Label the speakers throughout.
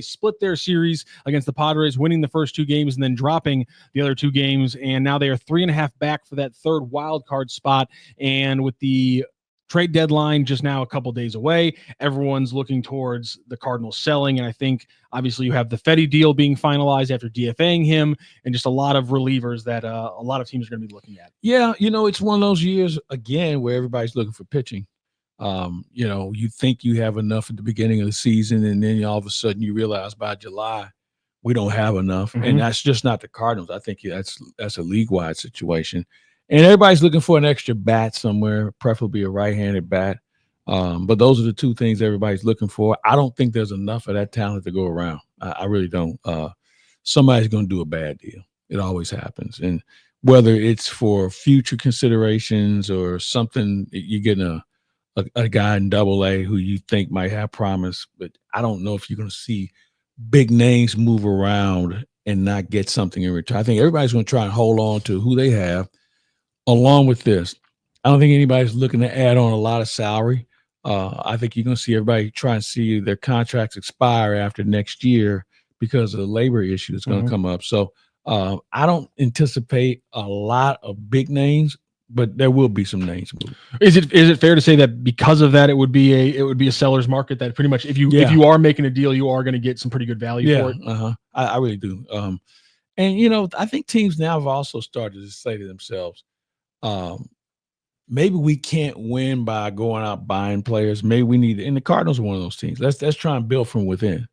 Speaker 1: split their series against the Padres, winning the first 2 games and then dropping the other 2 games. And now they are 3.5 back for that third wild card spot. And with the trade deadline just now a couple days away, everyone's looking towards the Cardinals selling. And I think obviously you have the Fedde deal being finalized after DFAing him, and just a lot of relievers that a lot of teams are going to be looking at.
Speaker 2: Yeah, it's one of those years again where everybody's looking for pitching. You think you have enough at the beginning of the season, and then all of a sudden you realize by July we don't have enough. And that's just not the Cardinals. I think that's a league-wide situation. And everybody's looking for an extra bat somewhere, preferably a right-handed bat. But those are the 2 things everybody's looking for. I don't think there's enough of that talent to go around. I really don't. Somebody's going to do a bad deal. It always happens. And whether it's for future considerations or something, you're getting a guy in Double-A who you think might have promise, but I don't know if you're going to see big names move around and not get something in return. I think everybody's going to try and hold on to who they have. Along with this, I don't think anybody's looking to add on a lot of salary. I think you're going to see everybody try and see their contracts expire after next year because of the labor issue that's going to come up. So I don't anticipate a lot of big names, but there will be some names moving.
Speaker 1: Is it fair to say that because of that, it would be a seller's market, that pretty much if you are making a deal, you are going to get some pretty good value for it?
Speaker 2: I really do. And I think teams now have also started to say to themselves, maybe we can't win by going out buying players. Maybe we need, and the Cardinals are one of those teams. Let's try and build from within.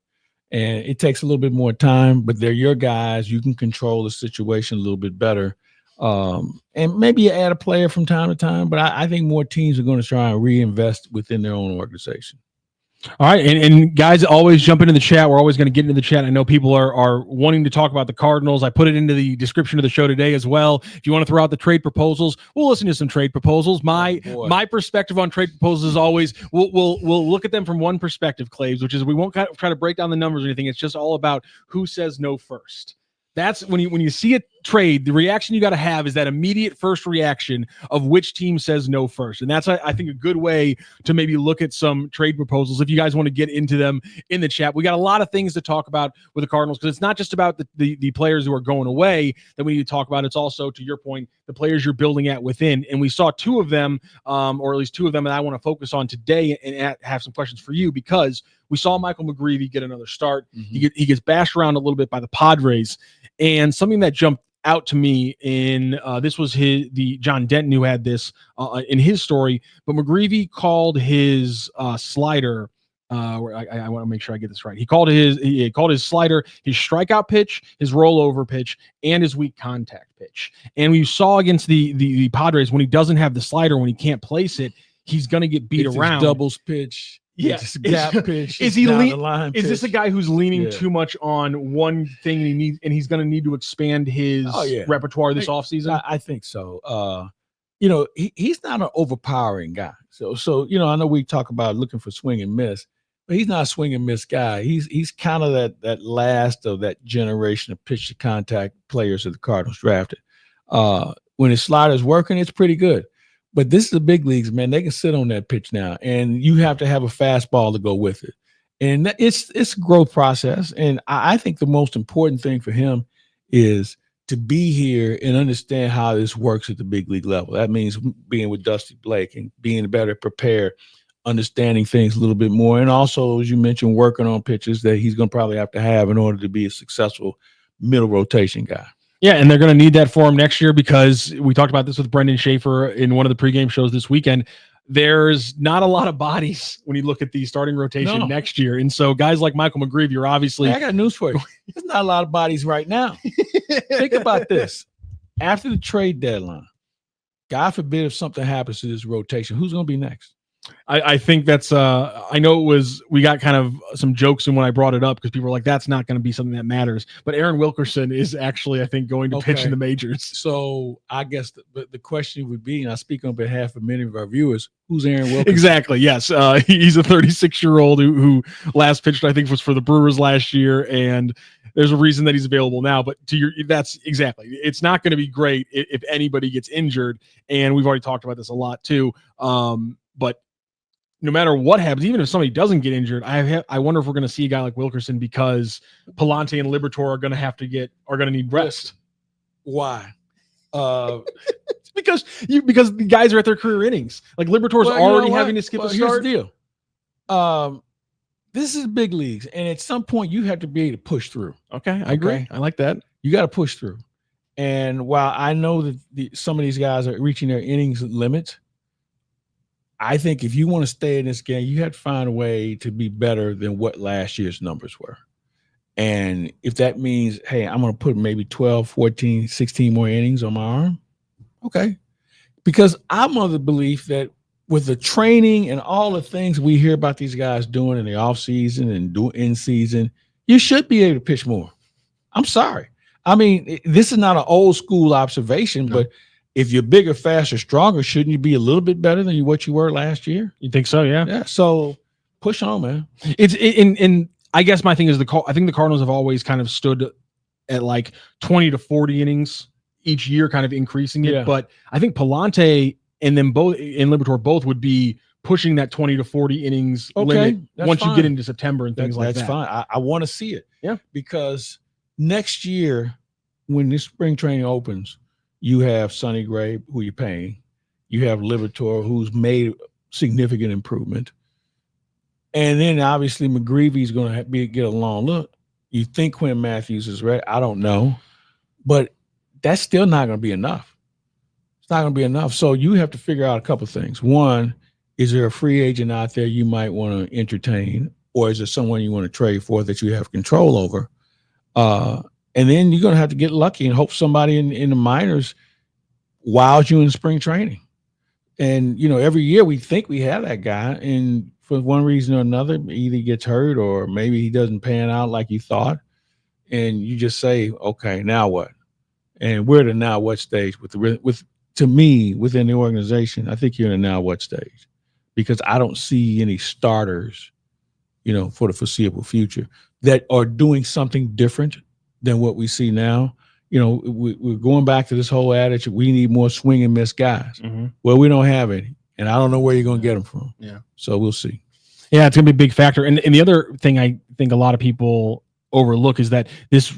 Speaker 2: And it takes a little bit more time, but they're your guys. You can control the situation a little bit better. And maybe you add a player from time to time, but I think more teams are going to try and reinvest within their own organization.
Speaker 1: All right. And guys, always jump into the chat. We're always going to get into the chat. I know people are wanting to talk about the Cardinals. I put it into the description of the show today as well. If you want to throw out the trade proposals, we'll listen to some trade proposals. My perspective on trade proposals is always, we'll look at them from one perspective, Claves, which is we won't try to break down the numbers or anything. It's just all about who says no first. That's when you see a trade, the reaction you got to have is that immediate first reaction of which team says no first. And that's, I think, a good way to maybe look at some trade proposals. If you guys want to get into them in the chat, we got a lot of things to talk about with the Cardinals, because it's not just about the players who are going away that we need to talk about. It's also, to your point, the players you're building at within. And we saw 2 of them, or at least 2 of them that I want to focus on today and have some questions for you, because we saw Michael McGreevy get another start. He gets bashed around a little bit by the Padres. And something that jumped out to me in this was the John Denton who had this in his story, but McGreevy called his slider. I want to make sure I get this right. He called his slider his strikeout pitch, his rollover pitch, and his weak contact pitch. And we saw against the Padres, when he doesn't have the slider, when he can't place it, he's going to get beat around.
Speaker 2: Doubles pitch.
Speaker 1: Yes.
Speaker 2: Gap pitch.
Speaker 1: Is this a guy who's leaning too much on one thing and he's going to need to expand his repertoire this offseason?
Speaker 2: I think so. He's not an overpowering guy. So I know we talk about looking for swing and miss, but he's not a swing and miss guy. He's kind of that last of that generation of pitch to contact players that the Cardinals drafted. When his slider's working, it's pretty good. But this is the big leagues, man. They can sit on that pitch now, and you have to have a fastball to go with it. And it's a growth process. And I think the most important thing for him is to be here and understand how this works at the big league level. That means being with Dusty Blake and being better prepared, understanding things a little bit more. And also, as you mentioned, working on pitches that he's going to probably have to have in order to be a successful middle rotation guy.
Speaker 1: Yeah, and they're going to need that for him next year, because we talked about this with Brendan Schaefer in one of the pregame shows this weekend. There's not a lot of bodies when you look at the starting rotation next year. And so guys like Michael McGreevy are obviously...
Speaker 2: Hey, I got news for you. There's not a lot of bodies right now. Think about this. After the trade deadline, God forbid if something happens to this rotation, who's going to be next?
Speaker 1: I think that's I know we got kind of some jokes in when I brought it up, because people were like, that's not going to be something that matters. But Aaron Wilkerson is actually, I think, going to pitch in the majors.
Speaker 2: So I guess the question would be, and I speak on behalf of many of our viewers, who's Aaron Wilkerson?
Speaker 1: Exactly. Yes. He's a 36-year-old who last pitched, I think, was for the Brewers last year. And there's a reason that he's available now. But that's exactly, it's not going to be great if anybody gets injured. And we've already talked about this a lot too. But no matter what happens, even if somebody doesn't get injured, I wonder if we're going to see a guy like Wilkerson because Palante and Liberatore are going to need rest.
Speaker 2: Why?
Speaker 1: because the guys are at their career innings. Like Liberatore's already having to skip a start.
Speaker 2: Here's the deal. This is big leagues, and at some point you have to be able to push through.
Speaker 1: Okay, I agree. I like that.
Speaker 2: You got to push through. And while I know that some of these guys are reaching their innings limits, I think if you want to stay in this game, you have to find a way to be better than what last year's numbers were. And if that means, hey, I'm going to put maybe 12, 14, 16 more innings on my arm, okay. Because I'm of the belief that with the training and all the things we hear about these guys doing in the offseason and in season, you should be able to pitch more. I'm sorry. I mean, this is not an old school observation, but if you're bigger, faster, stronger, shouldn't you be a little bit better than what you were last year?
Speaker 1: You think so? Yeah.
Speaker 2: Yeah. So push on, man.
Speaker 1: And I guess my thing is I think the Cardinals have always kind of stood at like 20 to 40 innings each year, kind of increasing it. Yeah. But I think Palante and then both and Liberatore both would be pushing that 20 to 40 innings limit once you get into September and things like that.
Speaker 2: That's fine. I want to see it.
Speaker 1: Yeah.
Speaker 2: Because next year, when this spring training opens, you have Sonny Gray, who you're paying. You have Liberatore, who's made significant improvement. And then obviously McGreevy's going to get a long look. You think Quinn Matthews is ready? I don't know. But that's still not going to be enough. It's not going to be enough. So you have to figure out a couple of things. One, is there a free agent out there you might want to entertain? Or is there someone you want to trade for that you have control over? And then you're going to have to get lucky and hope somebody in the minors wows you in spring training. And, every year we think we have that guy. And for one reason or another, either he gets hurt or maybe he doesn't pan out like you thought. And you just say, okay, now what? And we're at a now what stage to me, within the organization. I think you're in a now what stage because I don't see any starters, for the foreseeable future that are doing something different than what we see now. We're going back to this whole adage, we need more swing and miss guys. Mm-hmm. Well, we don't have any, and I don't know where you're going to get them from.
Speaker 1: Yeah.
Speaker 2: So we'll see.
Speaker 1: Yeah, it's going to be a big factor. And the other thing I think a lot of people overlook is that this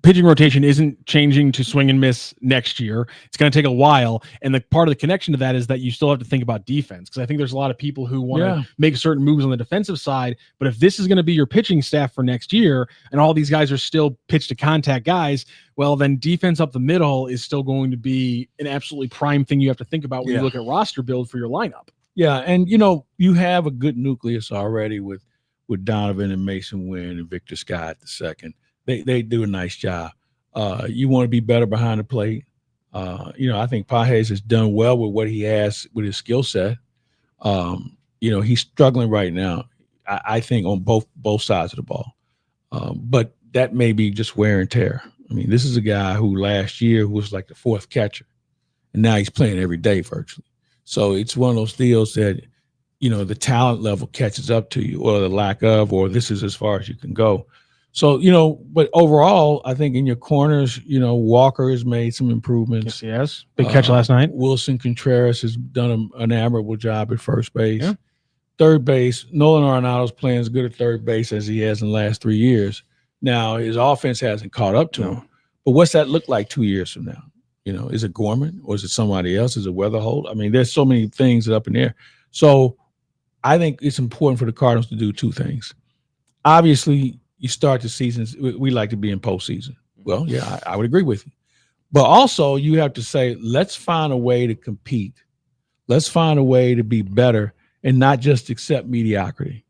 Speaker 1: pitching rotation isn't changing to swing and miss next year. It's going to take a while. And the part of the connection to that is that you still have to think about defense. Because I think there's a lot of people who want to make certain moves on the defensive side. But if this is going to be your pitching staff for next year and all these guys are still pitch to contact guys, well, then defense up the middle is still going to be an absolutely prime thing you have to think about when you look at roster build for your lineup.
Speaker 2: Yeah. And, you have a good nucleus already with Donovan and Mason Wynn and Victor Scott II. They do a nice job. You want to be better behind the plate. I think Pages has done well with what he has with his skill set. He's struggling right now, I think, on both sides of the ball. But that may be just wear and tear. I mean, this is a guy who last year was like the fourth catcher, and now he's playing every day virtually. So it's one of those deals that, the talent level catches up to you, or the lack of, or this is as far as you can go. So, but overall, I think in your corners, Walker has made some improvements.
Speaker 1: Yes. Big catch last night.
Speaker 2: Wilson Contreras has done an admirable job at first base. Yeah. Third base, Nolan Arenado's playing as good at third base as he has in the last 3 years. Now, his offense hasn't caught up to him. But what's that look like 2 years from now? Is it Gorman or is it somebody else? Is it Weatherholt? I mean, there's so many things that are up in the air. So I think it's important for the Cardinals to do two things. Obviously, you start the seasons, we like to be in postseason. Well, yeah, I would agree with you. But also you have to say, let's find a way to compete. Let's find a way to be better and not just accept mediocrity.